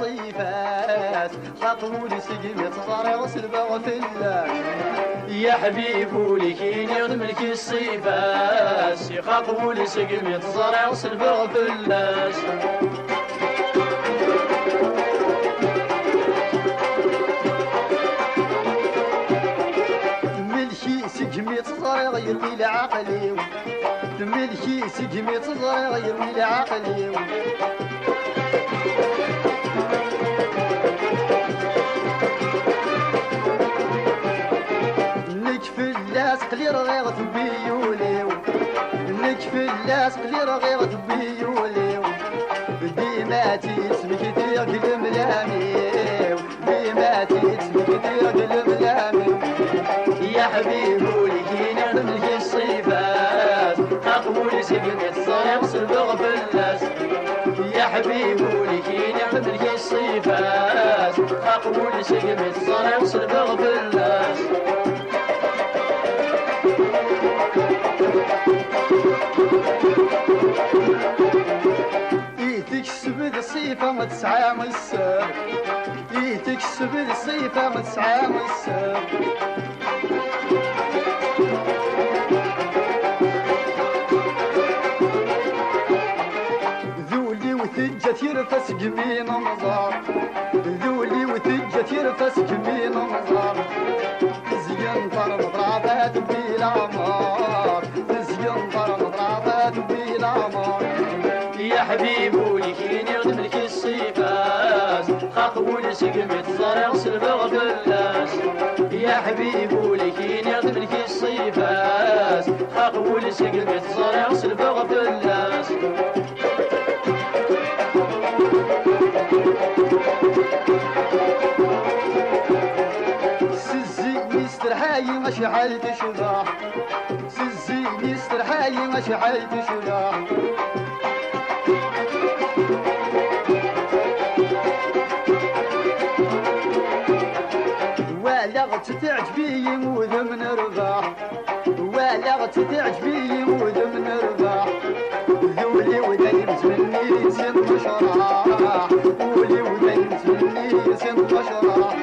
الصيفات خاطولي سقمت صاري وسلبة وفلة يا حبيب ولكين يغنم لك الصيفات يخاطبولي سقمت صاري وسلبة وفلاس ملكي سقمت صاري غير لي عقلي ملكي سقمت صاري غير لي عقلي قلي رغيغ بيولي نكف اللاس قلي رغيغ بيولي ديما تسمك ديك الملامي ديما تسمك ديك الملامي يا حبيب ولكين يغنم لك الصيفات خاطبولي سقمت صاري وسلبة وفلاس يا حبيب ولكين يغنم لك الصيفات خاطبولي سقمت صاري وسلبة وفلاس تكسب الصيفة ما تسعى مسار تكسب الصيفة ما تسعى مسار ذولي وثجة يرفس جبين مزار ذولي وثجة يرفس جبين مزار زين ضرب ضربات بلا مار زين ضرب ضربات بلا مار يا حبيب ولكين يغنم لك الصيفات خاطبولي سقمت صاري وسلبة وفلاس يا حبيب ولكين يغنم لك الصيفات خاطبولي سقمت صاري وسلبة وفلاس سزيني استرحاي مشعل تشبح سزيني استرحاي مشعل تشبح ولغت تعجبي وذ من رباح ولغت تعجبي وذ من رباح ذولي ودايم مني سن مشراح ولي ودايم مني سن مشراح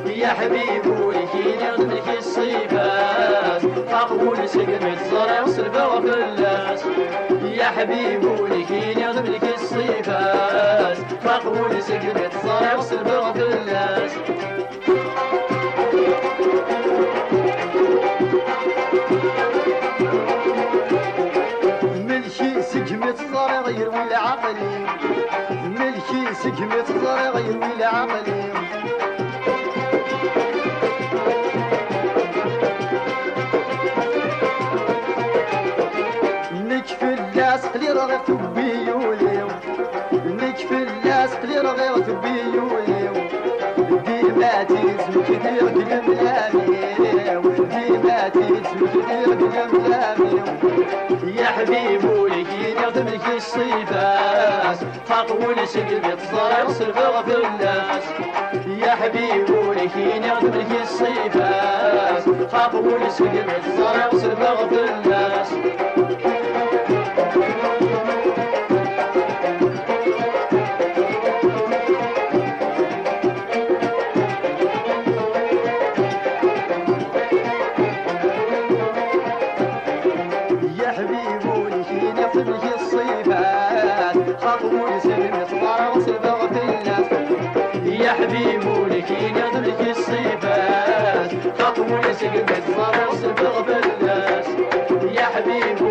يا حبيب ولكين يغنم لك الصيفات خاطبولي سقمت صاري وسلبة وفلاس يا حبيب ولكين يغنم لك الصيفات خاطبولي سقمت صاري وسلبة وفلاس ملكي سقمت صاري غير ولا عقلي ملكي سقمت صاري غير ولا عقلي نكف اللاس قلي رغيت بيولي نكف اللاس قلي رغيت بيولي ديما تسمك ديك الملامي ديما تسمك ديك الملامي يا حبيب ولكين يغنم لك الصيفات خاطبولي سقمت صاري وسلبة وفلاس يا حبيب ولكين يغنم لك الصيفات خاطبولي سقمت صاري وسلبة وفلاس خاطبولي سقمت صاري وسلبة وفلاس يا حبيب ولكين يغنم لك الصيفات خاطبولي سقمت صاري وسلبة وفلاس يا حبيب